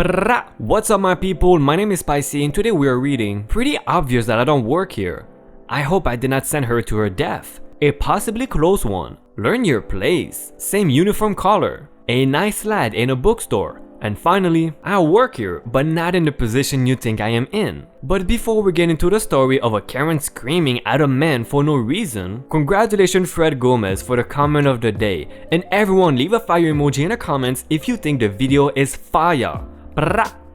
What's up my people, my name is Spicy and today we are reading Pretty Obvious That I Don't Work Here. I hope I did not send her to her death. A possibly close one. Learn your place. Same uniform color. A nice lad in a bookstore. And finally, I work here, but not in the position you think I am in. But before we get into the story of a Karen screaming at a man for no reason, congratulations Fred Gomez for the comment of the day. And everyone leave a fire emoji in the comments if you think the video is fire.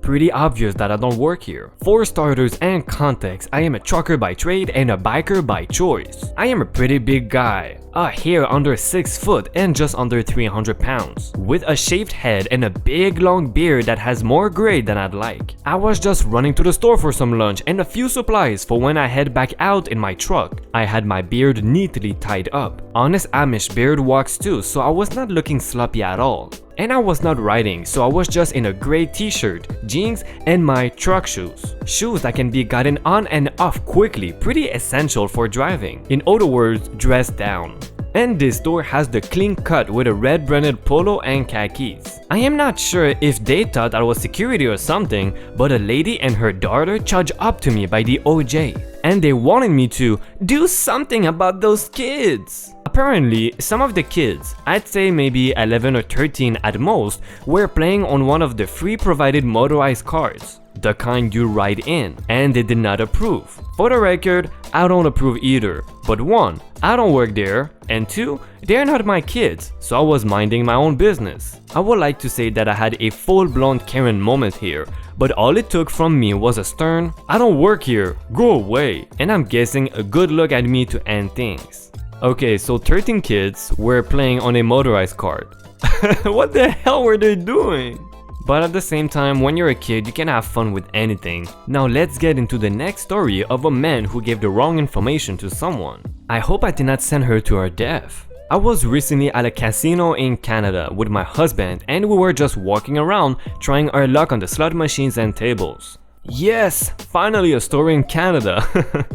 Pretty obvious that I don't work here. For starters and context, I am a trucker by trade and a biker by choice. I am a pretty big guy, a hair under 6 foot and just under 300 pounds, with a shaved head and a big long beard that has more gray than I'd like. I was just running to the store for some lunch and a few supplies for when I head back out in my truck. I had my beard neatly tied up. Honest Amish beard walks too, so I was not looking sloppy at all. And I was not riding, so I was just in a gray t-shirt, jeans, and my truck shoes. Shoes that can be gotten on and off quickly, pretty essential for driving. In other words, dress down. And this store has the clean cut with a red branded polo and khakis. I am not sure if they thought I was security or something, but a lady and her daughter charged up to me by the OJ. And they wanted me to do something about those kids. Apparently, some of the kids, I'd say maybe 11 or 13 at most, were playing on one of the free provided motorized cars, the kind you ride in, and they did not approve. For the record, I don't approve either, but 1, I don't work there, and 2, they're not my kids, so I was minding my own business. I would like to say that I had a full-blown Karen moment here, but all it took from me was a stern, "I don't work here, go away," and I'm guessing a good look at me to end things. Okay, so 13 kids were playing on a motorized cart. What the hell were they doing? But at the same time, when you're a kid, you can have fun with anything. Now let's get into the next story of a man who gave the wrong information to someone. I hope I did not send her to her death. I was recently at a casino in Canada with my husband and we were just walking around trying our luck on the slot machines and tables. Yes, finally a store in Canada.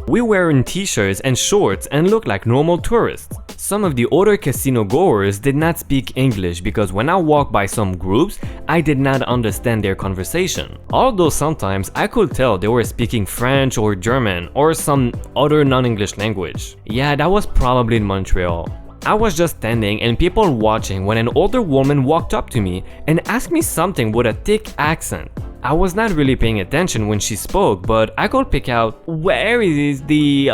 We were in t-shirts and shorts and looked like normal tourists. Some of the other casino goers did not speak English because when I walked by some groups, I did not understand their conversation. Although sometimes I could tell they were speaking French or German or some other non-English language. Yeah, that was probably in Montreal. I was just standing and people watching when an older woman walked up to me and asked me something with a thick accent. I was not really paying attention when she spoke, but I could pick out where is the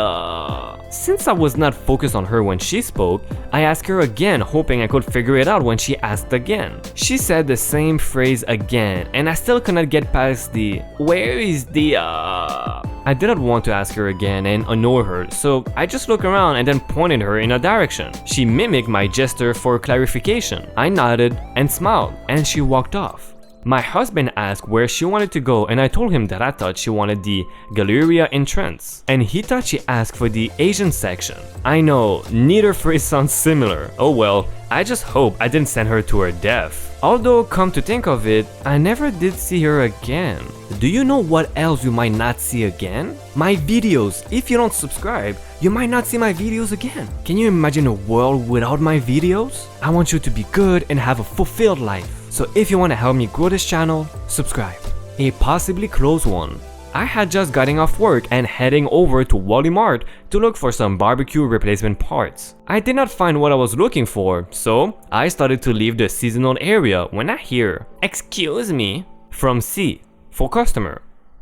Since I was not focused on her when she spoke, I asked her again hoping I could figure it out when she asked again. She said the same phrase again and I still could not get past the where is the I didn't want to ask her again and annoy her, so I just looked around and then pointed her in a direction. She mimicked my gesture for clarification. I nodded and smiled and she walked off. My husband asked where she wanted to go and I told him that I thought she wanted the Galleria entrance and he thought she asked for the Asian section. I know, neither phrase sounds similar. Oh well, I just hope I didn't send her to her death. Although, come to think of it, I never did see her again. Do you know what else you might not see again? My videos. If you don't subscribe, you might not see my videos again. Can you imagine a world without my videos? I want you to be good and have a fulfilled life. So if you want to help me grow this channel, subscribe. A possibly close one. I had just gotten off work and heading over to Walmart to look for some barbecue replacement parts. I did not find what I was looking for, so I started to leave the seasonal area when I hear, "Excuse me," from C for customer.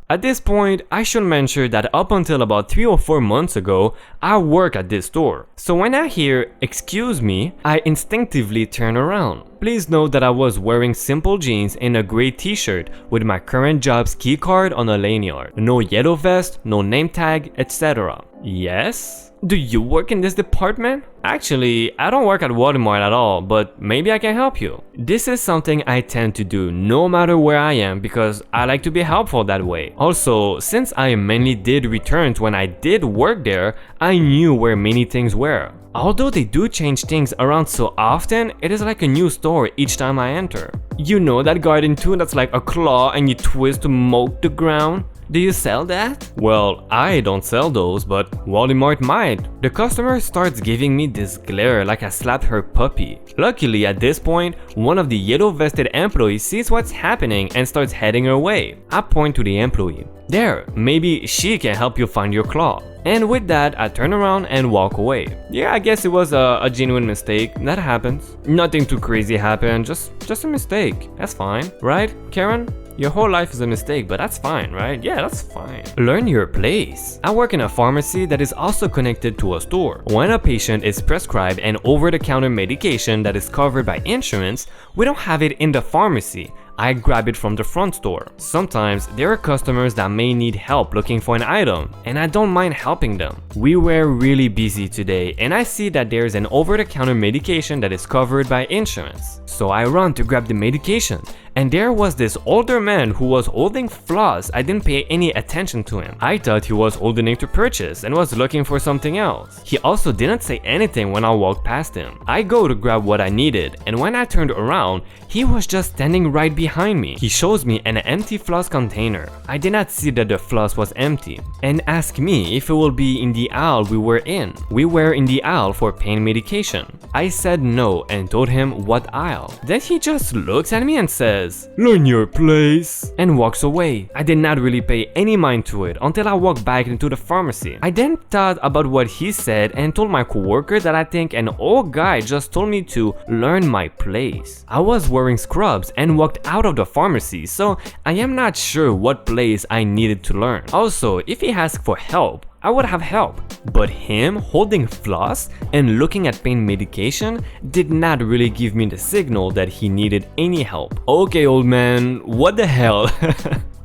At this point, I should mention that up until about 3 or 4 months ago, I work at this store. So when I hear "excuse me," I instinctively turn around. Please note that I was wearing simple jeans and a gray t-shirt with my current job's key card on a lanyard. No yellow vest, no name tag, etc. Yes? Do you work in this department? Actually, I don't work at Walmart at all, but maybe I can help you. This is something I tend to do no matter where I am because I like to be helpful that way. Also, since I mainly did returns when I did work there, I knew where many things were. Although they do change things around so often, it is like a new store each time I enter. You know that garden tool that's like a claw and you twist to mow the ground? Do you sell that? Well, I don't sell those, but Walmart might. The customer starts giving me this glare like I slapped her puppy. Luckily, at this point, one of the yellow-vested employees sees what's happening and starts heading her way. I point to the employee. There, maybe she can help you find your claw. And with that, I turn around and walk away. Yeah, I guess it was a genuine mistake. That happens. Nothing too crazy happened, just a mistake. That's fine, right, Karen? Your whole life is a mistake, but that's fine, right? Yeah, that's fine. Learn your place. I work in a pharmacy that is also connected to a store. When a patient is prescribed an over-the-counter medication that is covered by insurance, we don't have it in the pharmacy. I grab it from the front store. Sometimes there are customers that may need help looking for an item, and I don't mind helping them. We were really busy today, and I see that there's an over-the-counter medication that is covered by insurance. So I run to grab the medication, and there was this older man who was holding floss. I didn't pay any attention to him. I thought he was holding it to purchase and was looking for something else. He also didn't say anything when I walked past him. I go to grab what I needed, and when I turned around, he was just standing right behind me. He shows me an empty floss container. I did not see that the floss was empty, and asked me if it will be in the aisle we were in. We were in the aisle for pain medication. I said no and told him what aisle. Then he just looks at me and says, "Learn your place," and walks away. I did not really pay any mind to it until I walked back into the pharmacy. I then thought about what he said and told my coworker that I think an old guy just told me to learn my place. I was wearing scrubs and walked out of the pharmacy, so I am not sure what place I needed to learn. Also, if he asked for help, I would have helped. But him holding floss and looking at pain medication did not really give me the signal that he needed any help. Okay, old man, what the hell?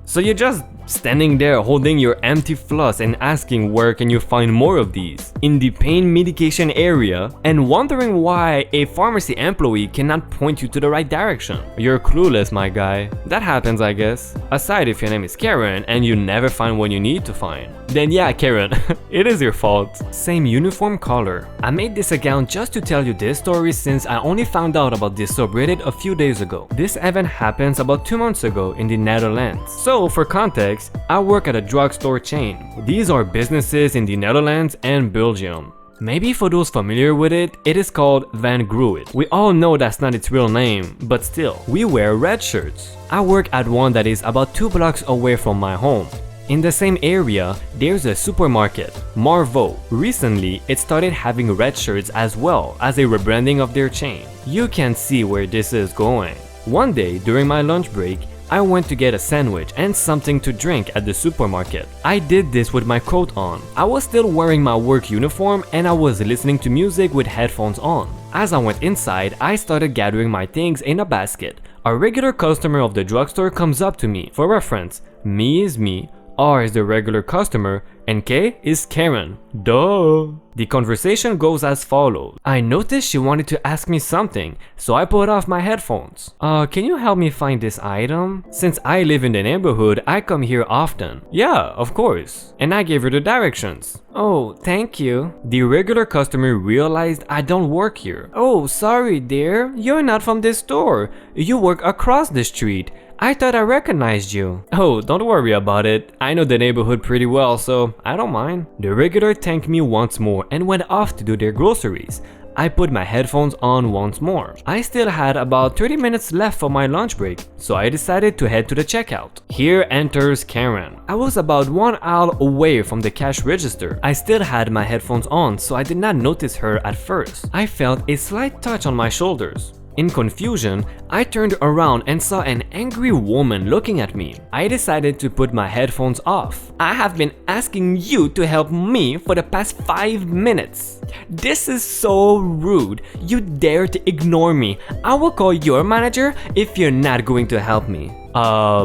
So you're just standing there holding your empty floss and asking where can you find more of these in the pain medication area and wondering why a pharmacy employee cannot point you to the right direction. You're clueless, my guy. That happens, I guess. Aside if your name is Karen and you never find what you need to find. Then yeah, Karen, it is your fault. Same uniform color. I made this account just to tell you this story since I only found out about this subreddit a few days ago. This event happens about 2 months ago in the Netherlands. So for context, I work at a drugstore chain. These are businesses in the Netherlands and Belgium. Maybe for those familiar with it, it is called Van Gruit. We all know that's not its real name, but still, we wear red shirts. I work at one that is about 2 blocks away from my home. In the same area, there's a supermarket, Marvo. Recently, it started having red shirts as well as a rebranding of their chain. You can see where this is going. One day, during my lunch break, I went to get a sandwich and something to drink at the supermarket. I did this with my coat on. I was still wearing my work uniform and I was listening to music with headphones on. As I went inside, I started gathering my things in a basket. A regular customer of the drugstore comes up to me. For reference, me is me, R is the regular customer, and K is Karen. Duh. The conversation goes as follows. I noticed she wanted to ask me something, so I put off my headphones. Can you help me find this item? Since I live in the neighborhood, I come here often. Yeah, of course. And I gave her the directions. Oh, thank you. The regular customer realized I don't work here. Oh, sorry dear, you're not from this store. You work across the street. I thought I recognized you. Oh, don't worry about it. I know the neighborhood pretty well, so I don't mind. The regular thanked me once more and went off to do their groceries. I put my headphones on once more. I still had about 30 minutes left for my lunch break, so I decided to head to the checkout. Here enters Karen. I was about 1 aisle away from the cash register. I still had my headphones on, so I did not notice her at first. I felt a slight touch on my shoulders. In confusion, I turned around and saw an angry woman looking at me. I decided to put my headphones off. I have been asking you to help me for the past 5 minutes. This is so rude. You dare to ignore me. I will call your manager if you're not going to help me.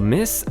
Miss,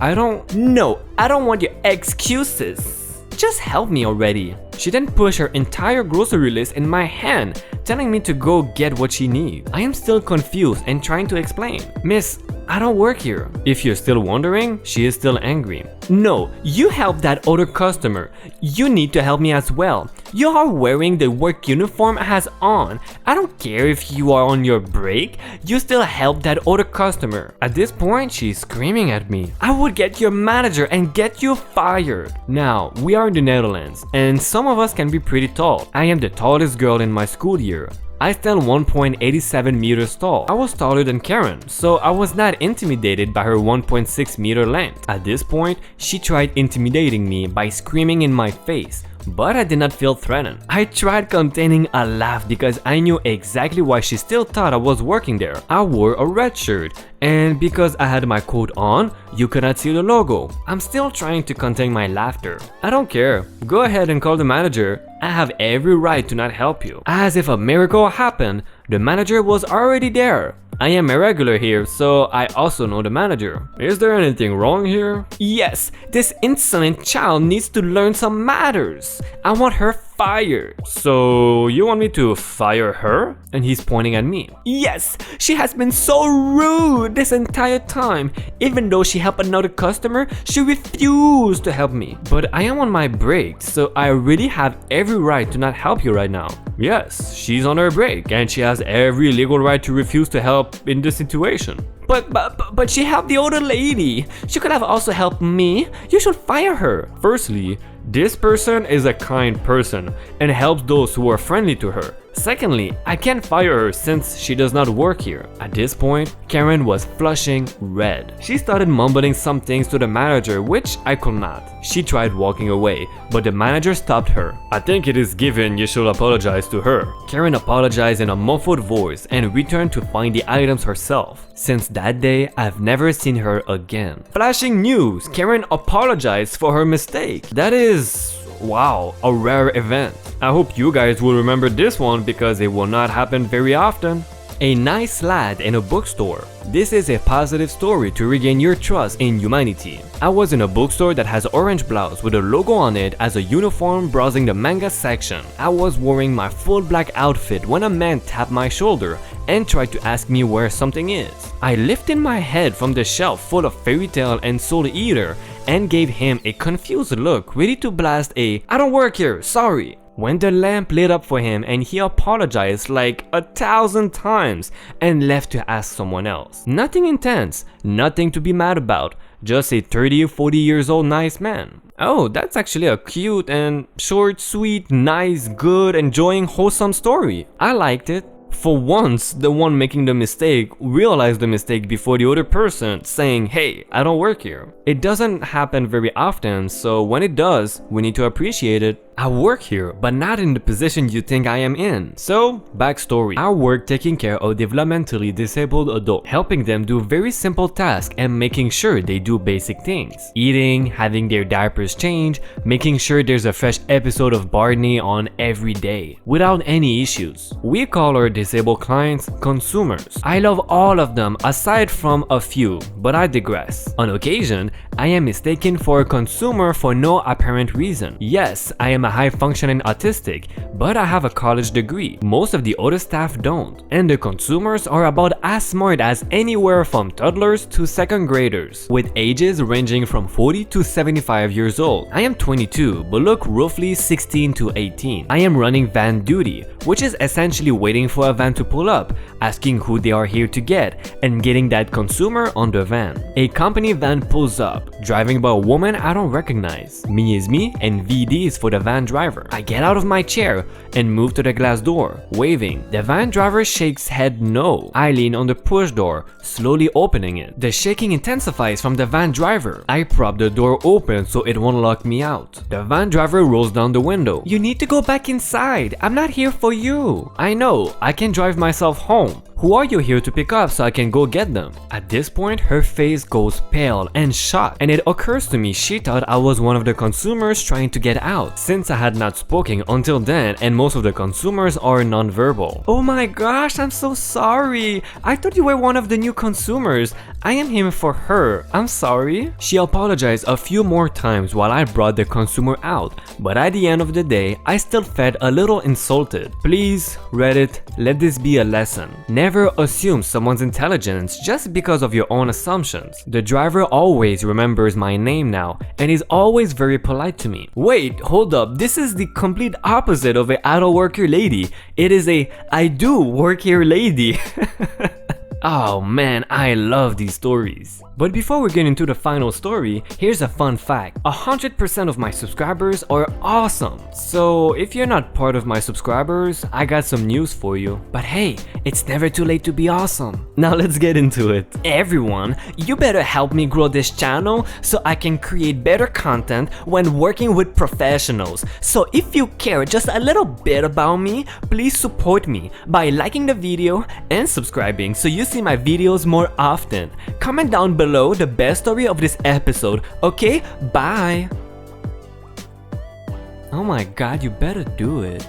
No, I don't want your excuses. Just help me already. She then pushed her entire grocery list in my hand, telling me to go get what she needs. I am still confused and trying to explain. Miss, I don't work here. If you're still wondering, she is still angry. No, you help that other customer. You need to help me as well. You are wearing the work uniform I has on. I don't care if you are on your break. You still help that other customer. At this point, she's screaming at me. I would get your manager and get you fired. Now, we are in the Netherlands, and some of us can be pretty tall. I am the tallest girl in my school year. I stand 1.87 meters tall. I was taller than Karen, so I was not intimidated by her 1.6 meter length. At this point, she tried intimidating me by screaming in my face, but I did not feel threatened. I tried containing a laugh because I knew exactly why she still thought I was working there. I wore a red shirt, and because I had my coat on, you could not see the logo. I'm still trying to contain my laughter. I don't care. Go ahead and call the manager. I have every right to not help you. As if a miracle happened, the manager was already there. I am a regular here, so I also know the manager. Is there anything wrong here? Yes, this insolent child needs to learn some manners. I want her fired. So you want me to fire her? And he's pointing at me. Yes, she has been so rude this entire time. Even though she helped another customer, she refused to help me. But I am on my break, so I really have every right to not help you right now. Yes, she's on her break and she has every legal right to refuse to help in this situation. But she helped the older lady. She could have also helped me. You should fire her. Firstly, this person is a kind person and helps those who are friendly to her. Secondly, I can't fire her since she does not work here. At this point, Karen was flushing red. She started mumbling some things to the manager, which I could not. She tried walking away, but the manager stopped her. I think it is given you should apologize to her. Karen apologized in a muffled voice and returned to find the items herself. Since that day, I've never seen her again. Flashing news! Karen apologized for her mistake. That is... wow, a rare event. I hope you guys will remember this one because it will not happen very often. A nice lad in a bookstore. This is a positive story to regain your trust in humanity. I was in a bookstore that has orange blouse with a logo on it as a uniform browsing the manga section. I was wearing my full black outfit when a man tapped my shoulder and tried to ask me where something is. I lifted my head from the shelf full of fairy tale and soul eater and gave him a confused look, ready to blast a "I don't work here, sorry." When the lamp lit up for him and he apologized like 1,000 times and left to ask someone else. Nothing intense, nothing to be mad about, just a 30 or 40 years old nice man. Oh, that's actually a cute and short, sweet, nice, good, enjoying, wholesome story. I liked it. For once, the one making the mistake realized the mistake before the other person, saying, "Hey, I don't work here." It doesn't happen very often, so when it does, we need to appreciate it. I work here, but not in the position you think I am in. So, backstory. I work taking care of developmentally disabled adults, helping them do very simple tasks and making sure they do basic things. Eating, having their diapers changed, making sure there's a fresh episode of Barney on every day, without any issues. We call our disabled clients consumers. I love all of them aside from a few, but I digress. On occasion, I am mistaken for a consumer for no apparent reason. Yes, I am a high-functioning autistic, but I have a college degree. Most of the other staff don't. And the consumers are about as smart as anywhere from toddlers to second graders, with ages ranging from 40 to 75 years old. I am 22, but look roughly 16 to 18. I am running van duty, which is essentially waiting for a van to pull up, asking who they are here to get, and getting that consumer on the van. A company van pulls up, driving by a woman I don't recognize. Me is me, and VD is for the van driver. I get out of my chair and move to the glass door, waving. The van driver shakes head no. I lean on the push door, slowly opening it. The shaking intensifies from the van driver. I prop the door open so it won't lock me out. The van driver rolls down the window. "You need to go back inside. I'm not here for you." I know, I can drive myself home. Who are you here to pick up so I can go get them? At this point, her face goes pale and shocked, and it occurs to me she thought I was one of the consumers trying to get out, since I had not spoken until then and most of the consumers are non-verbal. "Oh my gosh, I'm so sorry. I thought you were one of the new consumers. I am here for her. I'm sorry." She apologized a few more times while I brought the consumer out, but at the end of the day, I still felt a little insulted. Please, Reddit, let this be a lesson. Never Never assume someone's intelligence just because of your own assumptions. The driver always remembers my name now and is always very polite to me. Wait, hold up, this is the complete opposite of a I don't work here lady. It is a I do work here lady. Oh man, I love these stories. But before we get into the final story, here's a fun fact. 100% of my subscribers are awesome. So if you're not part of my subscribers, I got some news for you. But hey, it's never too late to be awesome. Now let's get into it. Everyone, you better help me grow this channel so I can create better content when working with professionals. So if you care just a little bit about me, please support me by liking the video and subscribing so you see my videos more often. Comment down below the best story of this episode, okay? Bye! Oh my god, you better do it.